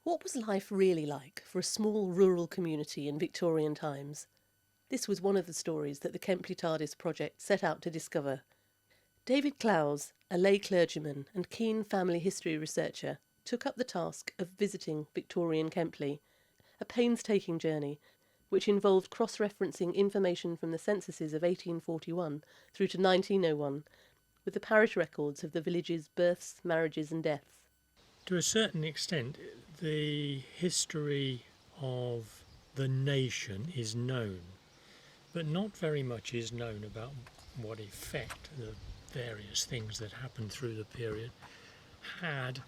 What was life really like for a small rural community in Victorian times? This was one of the stories that the Kempley TARDIS project set out to discover. David Clowes, a lay clergyman and keen family history researcher, took up the task of visiting Victorian Kempley, a painstaking journey which involved cross-referencing information from the censuses of 1841 through to 1901 with the parish records of the village's births, marriages and deaths. To a certain extent, the history of the nation is known, but not very much is known about what effect the various things that happened through the period had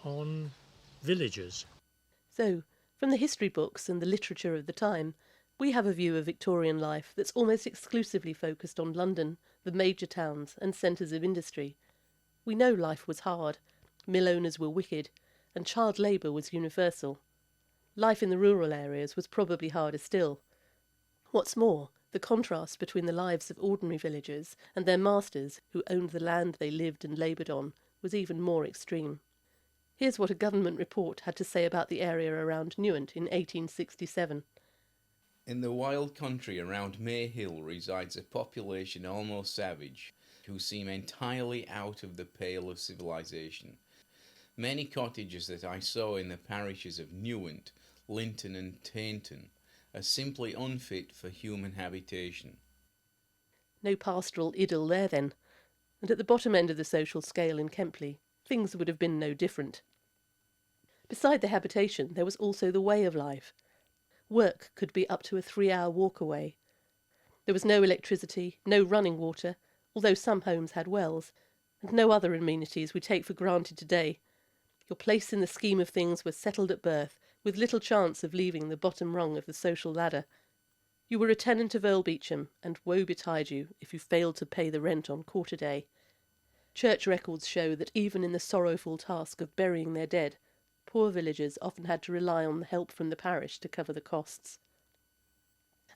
on villagers. So, from the history books and the literature of the time, we have a view of Victorian life that's almost exclusively focused on London, the major towns and centres of industry. We know life was hard, mill owners were wicked, and child labour was universal. Life in the rural areas was probably harder still. What's more, the contrast between the lives of ordinary villagers and their masters who owned the land they lived and laboured on was even more extreme. Here's what a government report had to say about the area around Newent in 1867. In the wild country around May Hill resides a population almost savage, who seem entirely out of the pale of civilization. Many cottages that I saw in the parishes of Newent, Linton and Tainton are simply unfit for human habitation. No pastoral idyll there then, and at the bottom end of the social scale in Kempley, things would have been no different. Beside the habitation, there was also the way of life. Work could be up to a 3-hour walk away. There was no electricity, no running water, although some homes had wells, and no other amenities we take for granted today. Your place in the scheme of things was settled at birth, with little chance of leaving the bottom rung of the social ladder. You were a tenant of Earl Beecham, and woe betide you if you failed to pay the rent on quarter day. Church records show that even in the sorrowful task of burying their dead, poor villagers often had to rely on the help from the parish to cover the costs.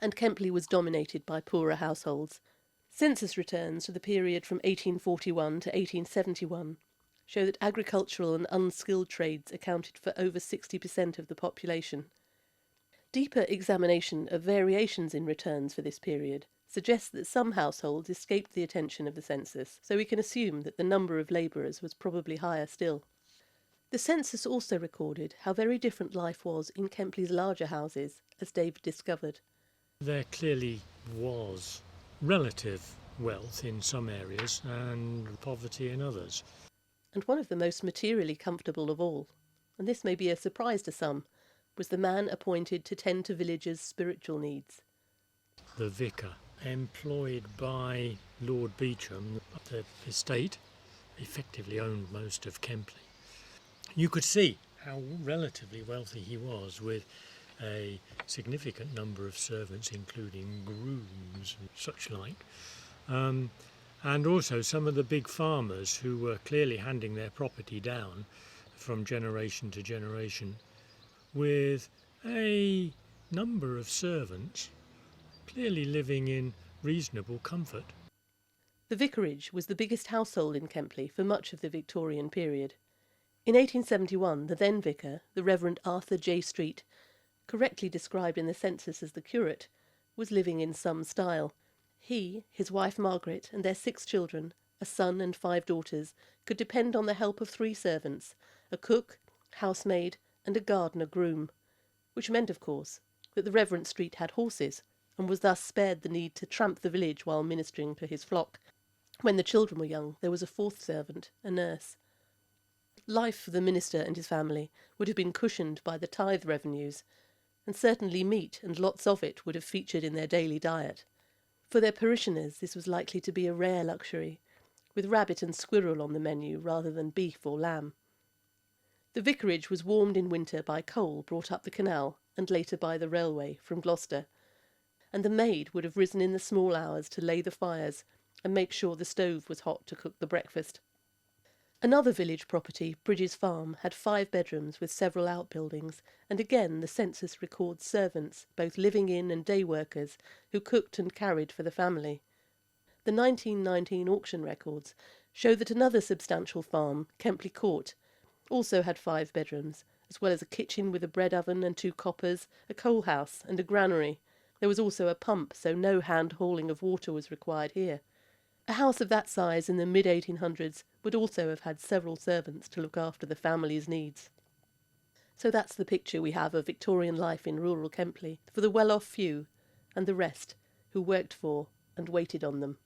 And Kempley was dominated by poorer households. Census returns for the period from 1841 to 1871 show that agricultural and unskilled trades accounted for over 60% of the population. Deeper examination of variations in returns for this period suggests that some households escaped the attention of the census, so we can assume that the number of labourers was probably higher still. The census also recorded how very different life was in Kempley's larger houses, as David discovered. There clearly was relative wealth in some areas and poverty in others. And one of the most materially comfortable of all, and this may be a surprise to some, was the man appointed to tend to villagers' spiritual needs. The vicar, employed by Lord Beecham, the estate effectively owned most of Kempley. You could see how relatively wealthy he was, with a significant number of servants, including grooms and such like. And also some of the big farmers who were clearly handing their property down from generation to generation, with a number of servants clearly living in reasonable comfort. The vicarage was the biggest household in Kempley for much of the Victorian period. In 1871, the then vicar, the Reverend Arthur J. Street, correctly described in the census as the curate, was living in some style. He, his wife Margaret, and their 6 children, a son and 5 daughters, could depend on the help of 3 servants, a cook, housemaid, and a gardener groom, which meant, of course, that the Reverend Street had horses, and was thus spared the need to tramp the village while ministering to his flock. When the children were young, there was a 4th servant, a nurse. Life for the minister and his family would have been cushioned by the tithe revenues, and certainly meat and lots of it would have featured in their daily diet. For their parishioners this was likely to be a rare luxury, with rabbit and squirrel on the menu rather than beef or lamb. The vicarage was warmed in winter by coal brought up the canal, and later by the railway, from Gloucester, and the maid would have risen in the small hours to lay the fires and make sure the stove was hot to cook the breakfast. Another village property, Bridges Farm, had 5 bedrooms with several outbuildings, and again the census records servants, both living-in and day workers, who cooked and carried for the family. The 1919 auction records show that another substantial farm, Kempley Court, also had 5 bedrooms, as well as a kitchen with a bread oven and 2 coppers, a coal house and a granary. There was also a pump, so no hand-hauling of water was required here. A house of that size in the mid-1800s would also have had several servants to look after the family's needs. So that's the picture we have of Victorian life in rural Kempley for the well-off few and the rest who worked for and waited on them.